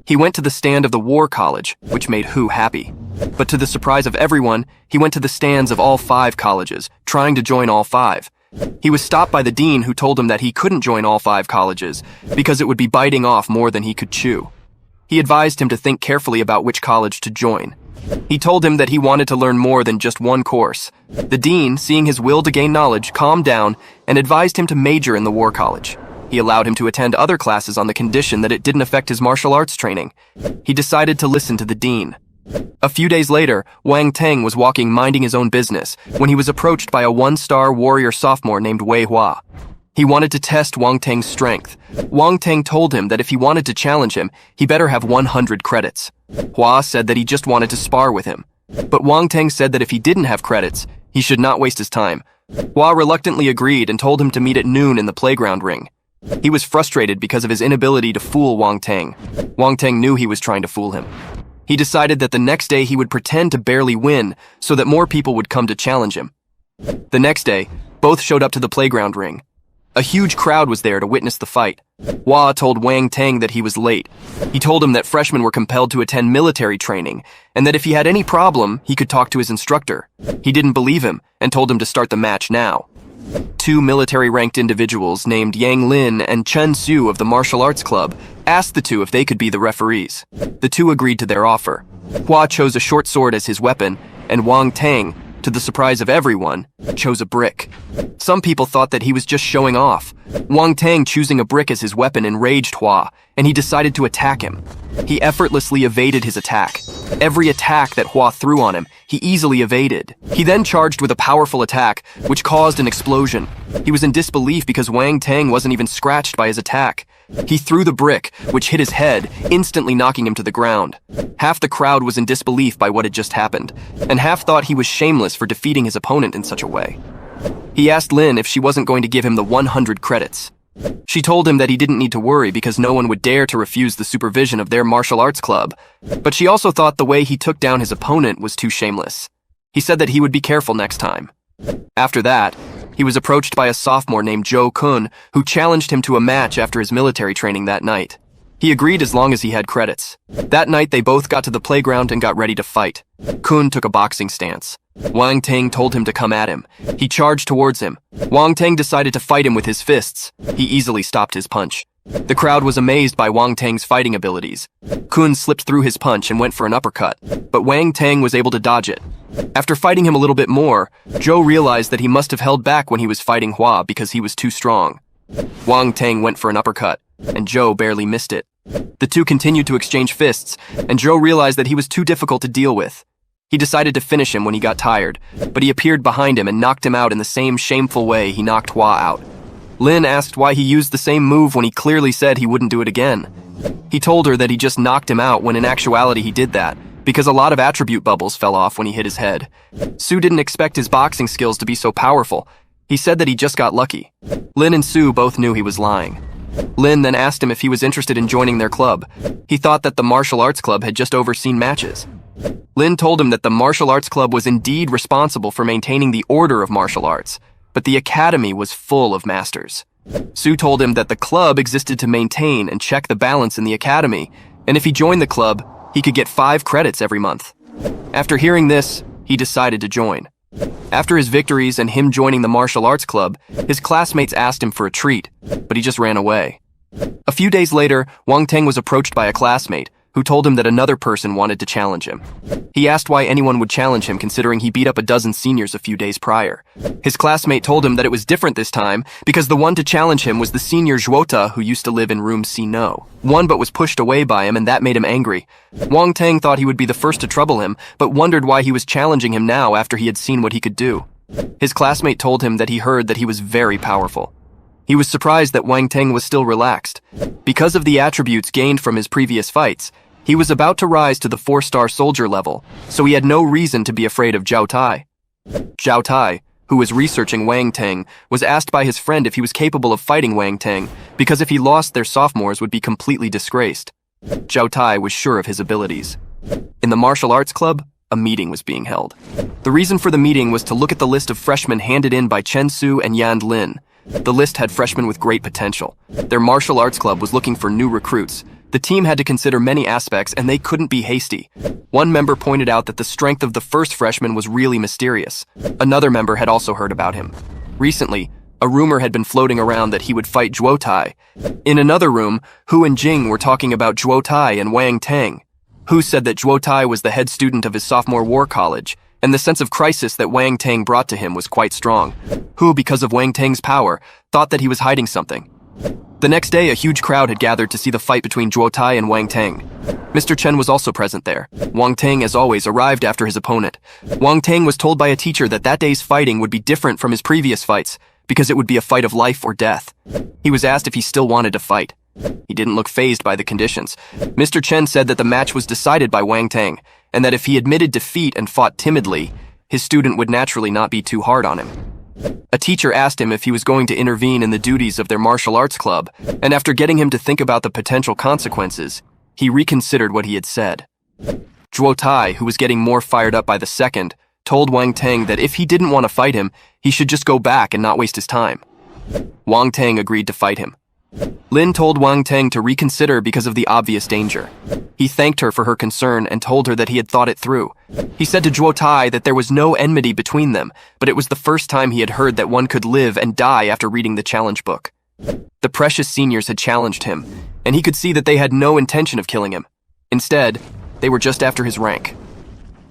He went to the stand of the War College, which made Hu happy. But to the surprise of everyone, he went to the stands of all 5 colleges, trying to join all 5. He was stopped by the dean, who told him that he couldn't join all 5 colleges because it would be biting off more than he could chew. He advised him to think carefully about which college to join. He told him that he wanted to learn more than just one course. The dean, seeing his will to gain knowledge, calmed down and advised him to major in the War College. He allowed him to attend other classes on the condition that it didn't affect his martial arts training. He decided to listen to the dean. A few days later, Wang Teng was walking minding his own business when he was approached by a 1-star warrior sophomore named Wei Hua. He wanted to test Wang Teng's strength. Wang Teng told him that if he wanted to challenge him, he better have 100 credits. Hua said that he just wanted to spar with him. But Wang Teng said that if he didn't have credits, he should not waste his time. Hua reluctantly agreed and told him to meet at noon in the playground ring. He was frustrated because of his inability to fool Wang Teng. Wang Teng knew he was trying to fool him. He decided that the next day he would pretend to barely win so that more people would come to challenge him. The next day, both showed up to the playground ring. A huge crowd was there to witness the fight. Hua told Wang Teng that he was late. He told him that freshmen were compelled to attend military training, and that if he had any problem, he could talk to his instructor. He didn't believe him, and told him to start the match now. 2 military-ranked individuals named Yang Lin and Chen Su of the martial arts club asked the 2 if they could be the referees. The 2 agreed to their offer. Hua chose a short sword as his weapon, and Wang Teng, to the surprise of everyone, chose a brick. Some people thought that he was just showing off. Wang Teng choosing a brick as his weapon enraged Hua, and he decided to attack him. He effortlessly evaded his attack. Every attack that Hua threw on him, he easily evaded. He then charged with a powerful attack, which caused an explosion. He was in disbelief because Wang Teng wasn't even scratched by his attack. He threw the brick, which hit his head, instantly knocking him to the ground. Half the crowd was in disbelief by what had just happened, and half thought he was shameless for defeating his opponent in such a way. He asked Lin if she wasn't going to give him the 100 credits. She told him that he didn't need to worry because no one would dare to refuse the supervision of their martial arts club, but she also thought the way he took down his opponent was too shameless. He said that he would be careful next time. After that, he was approached by a sophomore named Zhou Kun, who challenged him to a match after his military training that night. He agreed as long as he had credits. That night, they both got to the playground and got ready to fight. Kun took a boxing stance. Wang Teng told him to come at him. He charged towards him. Wang Teng decided to fight him with his fists. He easily stopped his punch. The crowd was amazed by Wang Teng's fighting abilities. Kun slipped through his punch and went for an uppercut, but Wang Teng was able to dodge it. After fighting him a little bit more, Zhou realized that he must have held back when he was fighting Hua because he was too strong. Wang Teng went for an uppercut, and Zhou barely missed it. The 2 continued to exchange fists, and Zhou realized that he was too difficult to deal with. He decided to finish him when he got tired, but he appeared behind him and knocked him out in the same shameful way he knocked Hua out. Lin asked why he used the same move when he clearly said he wouldn't do it again. He told her that he just knocked him out when in actuality he did that, because a lot of attribute bubbles fell off when he hit his head. Su didn't expect his boxing skills to be so powerful. He said that he just got lucky. Lin and Su both knew he was lying. Lin then asked him if he was interested in joining their club. He thought that the martial arts club had just overseen matches. Lin told him that the martial arts club was indeed responsible for maintaining the order of martial arts, but the academy was full of masters. Su told him that the club existed to maintain and check the balance in the academy, and if he joined the club, he could get 5 credits every month. After hearing this, he decided to join. After his victories and him joining the martial arts club, his classmates asked him for a treat, but he just ran away. A few days later, Wang Teng was approached by a classmate who told him that another person wanted to challenge him. He asked why anyone would challenge him considering he beat up a dozen seniors a few days prior. His classmate told him that it was different this time because the one to challenge him was the senior Zhuota who used to live in room C-No. One but was pushed away by him and that made him angry. Wang Teng thought he would be the first to trouble him, but wondered why he was challenging him now after he had seen what he could do. His classmate told him that he heard that he was very powerful. He was surprised that Wang Teng was still relaxed. Because of the attributes gained from his previous fights, he was about to rise to the 4-star soldier level, so he had no reason to be afraid of Zhao Tai. Zhao Tai, who was researching Wang Teng, was asked by his friend if he was capable of fighting Wang Teng, because if he lost, their sophomores would be completely disgraced. Zhao Tai was sure of his abilities. In the martial arts club, a meeting was being held. The reason for the meeting was to look at the list of freshmen handed in by Chen Su and Yan Lin. The list had freshmen with great potential. Their martial arts club was looking for new recruits, The team had to consider many aspects and they couldn't be hasty. One member pointed out that the strength of the first freshman was really mysterious. Another member had also heard about him. Recently, a rumor had been floating around that he would fight Zhuo Tai. In another room, Hu and Jing were talking about Zhuo Tai and Wang Tang. Hu said that Zhuo Tai was the head student of his sophomore war college, and the sense of crisis that Wang Tang brought to him was quite strong. Hu, because of Wang Tang's power, thought that he was hiding something. The next day, a huge crowd had gathered to see the fight between Zhuo Tai and Wang Tang. Mr. Chen was also present there. Wang Tang, as always, arrived after his opponent. Wang Tang was told by a teacher that that day's fighting would be different from his previous fights, because it would be a fight of life or death. He was asked if he still wanted to fight. He didn't look fazed by the conditions. Mr. Chen said that the match was decided by Wang Tang, and that if he admitted defeat and fought timidly, his student would naturally not be too hard on him. A teacher asked him if he was going to intervene in the duties of their martial arts club, and after getting him to think about the potential consequences, he reconsidered what he had said. Zhuo Tai, who was getting more fired up by the second, told Wang Tang that if he didn't want to fight him, he should just go back and not waste his time. Wang Tang agreed to fight him. Lin told Wang Tang to reconsider because of the obvious danger. He thanked her for her concern and told her that he had thought it through. He said to Zhuo Tai that there was no enmity between them, but it was the first time he had heard that one could live and die after reading the challenge book. The precious seniors had challenged him, and he could see that they had no intention of killing him. Instead, they were just after his rank.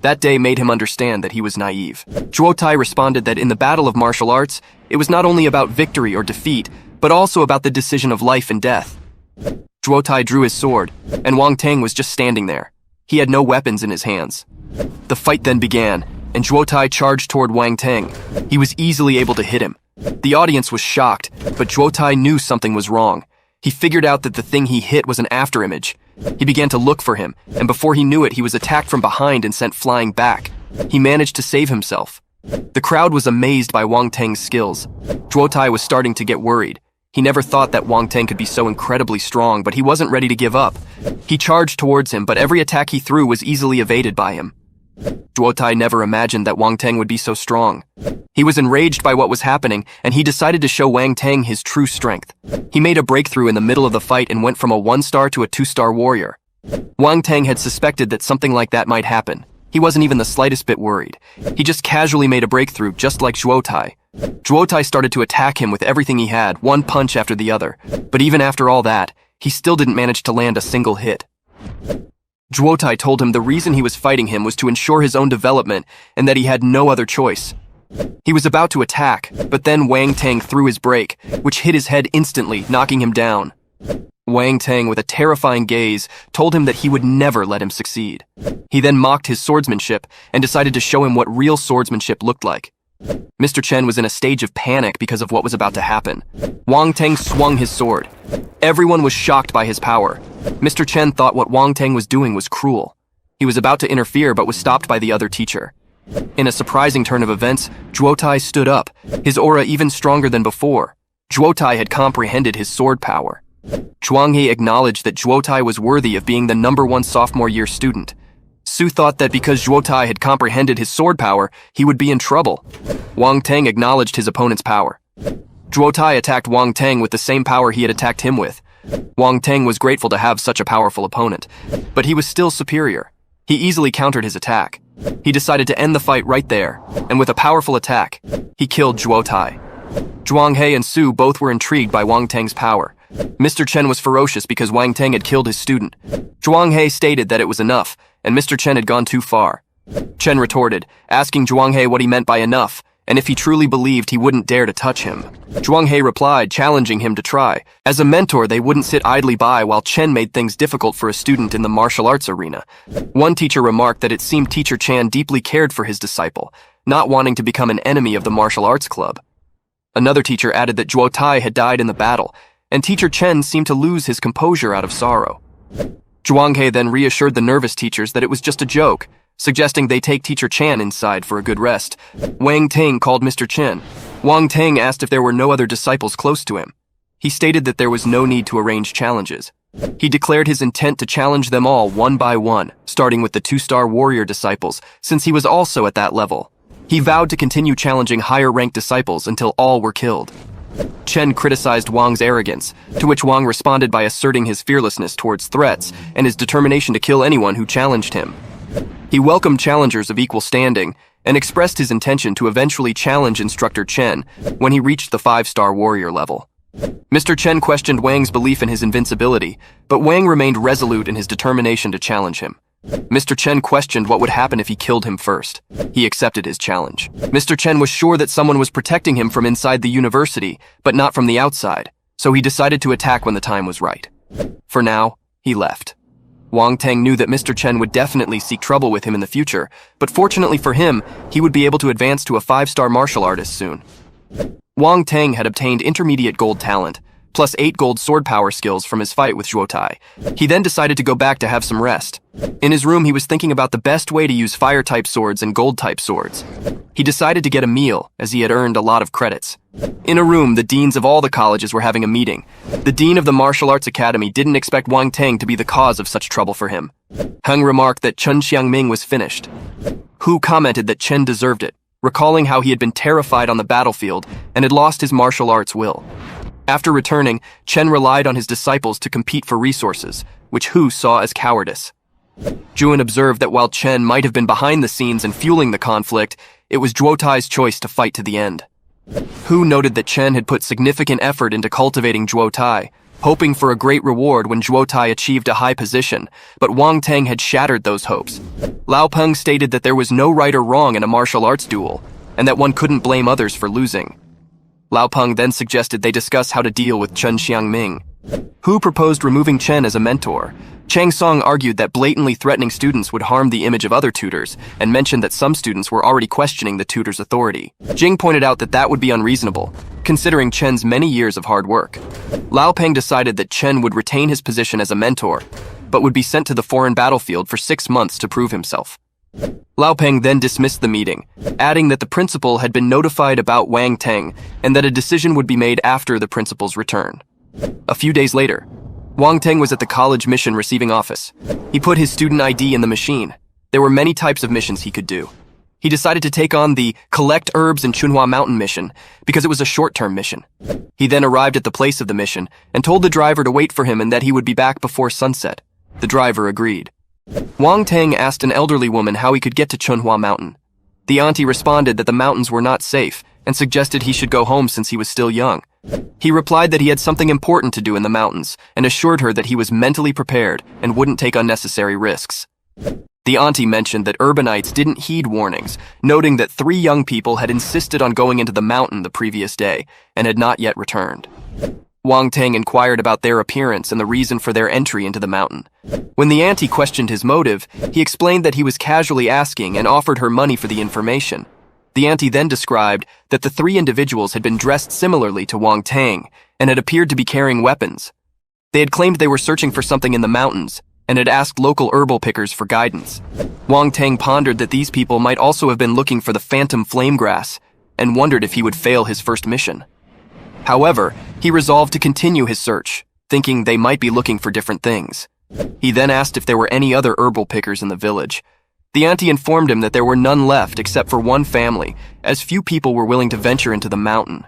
That day made him understand that he was naive. Zhuo Tai responded that in the battle of martial arts, it was not only about victory or defeat, but also about the decision of life and death. Zhuo Tai drew his sword, and Wang Tang was just standing there. He had no weapons in his hands. The fight then began, and Zhuo Tai charged toward Wang Tang. He was easily able to hit him. The audience was shocked, but Zhuo Tai knew something was wrong. He figured out that the thing he hit was an afterimage. He began to look for him, and before he knew it, he was attacked from behind and sent flying back. He managed to save himself. The crowd was amazed by Wang Tang's skills. Zhuo Tai was starting to get worried. He never thought that Wang Tang could be so incredibly strong, but he wasn't ready to give up. He charged towards him, but every attack he threw was easily evaded by him. Zhuo Tai never imagined that Wang Tang would be so strong. He was enraged by what was happening, and he decided to show Wang Tang his true strength. He made a breakthrough in the middle of the fight and went from a 1-star to a 2-star warrior. Wang Tang had suspected that something like that might happen. He wasn't even the slightest bit worried. He just casually made a breakthrough, just like Zhuo Tai. Zhuo Tai started to attack him with everything he had, one punch after the other. But even after all that, he still didn't manage to land a single hit. Zhuo Tai told him the reason he was fighting him was to ensure his own development and that he had no other choice. He was about to attack, but then Wang Tang threw his break, which hit his head instantly, knocking him down. Wang Tang, with a terrifying gaze, told him that he would never let him succeed. He then mocked his swordsmanship and decided to show him what real swordsmanship looked like. Mr. Chen was in a stage of panic because of what was about to happen. Wang Tang swung his sword. Everyone was shocked by his power. Mr. Chen thought what Wang Tang was doing was cruel. He was about to interfere but was stopped by the other teacher. In a surprising turn of events, Zhuo Tai stood up, his aura even stronger than before. Zhuo Tai had comprehended his sword power. Zhuang He acknowledged that Zhuo Tai was worthy of being the #1 sophomore year student. Su thought that because Zhuo Tai had comprehended his sword power, he would be in trouble. Wang Tang acknowledged his opponent's power. Zhuo Tai attacked Wang Tang with the same power he had attacked him with. Wang Tang was grateful to have such a powerful opponent, but he was still superior. He easily countered his attack. He decided to end the fight right there, and with a powerful attack, he killed Zhuo Tai. Zhuang He and Su both were intrigued by Wang Tang's power. Mr. Chen was ferocious because Wang Tang had killed his student. Zhuang He stated that it was enough, and Mr. Chen had gone too far. Chen retorted, asking Zhuang He what he meant by enough, and if he truly believed he wouldn't dare to touch him. Zhuang He replied, challenging him to try. As a mentor, they wouldn't sit idly by while Chen made things difficult for a student in the martial arts arena. One teacher remarked that it seemed Teacher Chan deeply cared for his disciple, not wanting to become an enemy of the martial arts club. Another teacher added that Zhuo Tai had died in the battle, and Teacher Chen seemed to lose his composure out of sorrow. Zhuang He then reassured the nervous teachers that it was just a joke, suggesting they take Teacher Chan inside for a good rest. Wang Tang called Mr. Chen. Wang Tang asked if there were no other disciples close to him. He stated that there was no need to arrange challenges. He declared his intent to challenge them all one by one, starting with the 2-star warrior disciples, since he was also at that level. He vowed to continue challenging higher-ranked disciples until all were killed. Chen criticized Wang's arrogance, to which Wang responded by asserting his fearlessness towards threats and his determination to kill anyone who challenged him. He welcomed challengers of equal standing and expressed his intention to eventually challenge Instructor Chen when he reached the 5-star warrior level. Mr. Chen questioned Wang's belief in his invincibility, but Wang remained resolute in his determination to challenge him. Mr. Chen questioned what would happen if he killed him first. He accepted his challenge. Mr. Chen was sure that someone was protecting him from inside the university, but not from the outside, so he decided to attack when the time was right. For now, he left. Wang Teng knew that Mr. Chen would definitely seek trouble with him in the future, but fortunately for him, he would be able to advance to a 5-star martial artist soon. Wang Teng had obtained intermediate gold talent, plus 8 gold sword power skills from his fight with Zhuo Tai. He then decided to go back to have some rest. In his room, he was thinking about the best way to use fire-type swords and gold-type swords. He decided to get a meal, as he had earned a lot of credits. In a room, the deans of all the colleges were having a meeting. The dean of the Martial Arts Academy didn't expect Wang Teng to be the cause of such trouble for him. Heng remarked that Chen Xiangming was finished. Hu commented that Chen deserved it, recalling how he had been terrified on the battlefield and had lost his martial arts will. After returning, Chen relied on his disciples to compete for resources, which Hu saw as cowardice. Juan observed that while Chen might have been behind the scenes and fueling the conflict, it was Zhuo Tai's choice to fight to the end. Hu noted that Chen had put significant effort into cultivating Zhuo Tai, hoping for a great reward when Zhuo Tai achieved a high position, but Wang Teng had shattered those hopes. Lao Peng stated that there was no right or wrong in a martial arts duel, and that one couldn't blame others for losing. Lao Peng then suggested they discuss how to deal with Chen Xiangming. Hu proposed removing Chen as a mentor. Chang Song argued that blatantly threatening students would harm the image of other tutors, and mentioned that some students were already questioning the tutor's authority. Jing pointed out that that would be unreasonable, considering Chen's many years of hard work. Lao Peng decided that Chen would retain his position as a mentor, but would be sent to the foreign battlefield for 6 months to prove himself. Lao Peng then dismissed the meeting, adding that the principal had been notified about Wang Teng and that a decision would be made after the principal's return. A few days later, Wang Teng was at the college mission receiving office. He put his student ID in the machine. There were many types of missions he could do. He decided to take on the Collect Herbs in Chunhua Mountain mission because it was a short-term mission. He then arrived at the place of the mission and told the driver to wait for him and that he would be back before sunset. The driver agreed. Wang Teng asked an elderly woman how he could get to Chunhua Mountain. The auntie responded that the mountains were not safe and suggested he should go home since he was still young. He replied that he had something important to do in the mountains and assured her that he was mentally prepared and wouldn't take unnecessary risks. The auntie mentioned that urbanites didn't heed warnings, noting that 3 young people had insisted on going into the mountain the previous day and had not yet returned. Wang Teng inquired about their appearance and the reason for their entry into the mountain. When the auntie questioned his motive, he explained that he was casually asking and offered her money for the information. The auntie then described that the 3 individuals had been dressed similarly to Wang Teng and had appeared to be carrying weapons. They had claimed they were searching for something in the mountains and had asked local herbal pickers for guidance. Wang Teng pondered that these people might also have been looking for the phantom flame grass and wondered if he would fail his first mission. However, he resolved to continue his search, thinking they might be looking for different things. He then asked if there were any other herbal pickers in the village. The auntie informed him that there were none left except for one family, as few people were willing to venture into the mountain.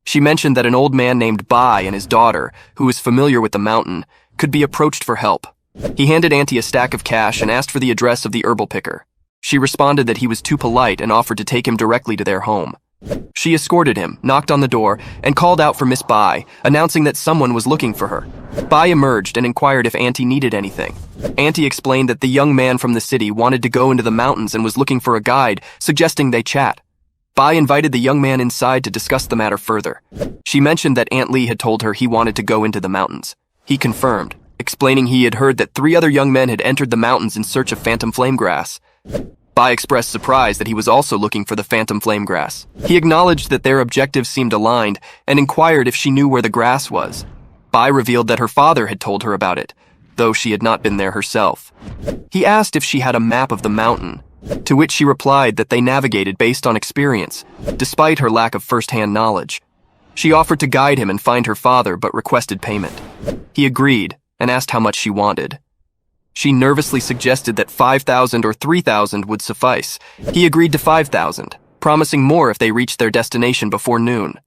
She mentioned that an old man named Bai and his daughter, who was familiar with the mountain, could be approached for help. He handed Auntie a stack of cash and asked for the address of the herbal picker. She responded that he was too polite and offered to take him directly to their home. She escorted him, knocked on the door, and called out for Miss Bai, announcing that someone was looking for her. Bai emerged and inquired if Auntie needed anything. Auntie explained that the young man from the city wanted to go into the mountains and was looking for a guide, suggesting they chat. Bai invited the young man inside to discuss the matter further. She mentioned that Aunt Lee had told her he wanted to go into the mountains. He confirmed, explaining he had heard that 3 other young men had entered the mountains in search of phantom flame grass. Bai expressed surprise that he was also looking for the phantom flame grass. He acknowledged that their objectives seemed aligned and inquired if she knew where the grass was. Bai revealed that her father had told her about it, though she had not been there herself. He asked if she had a map of the mountain, to which she replied that they navigated based on experience, despite her lack of first-hand knowledge. She offered to guide him and find her father, but requested payment. He agreed and asked how much she wanted. She nervously suggested that 5,000 or 3,000 would suffice. He agreed to 5,000, promising more if they reached their destination before noon.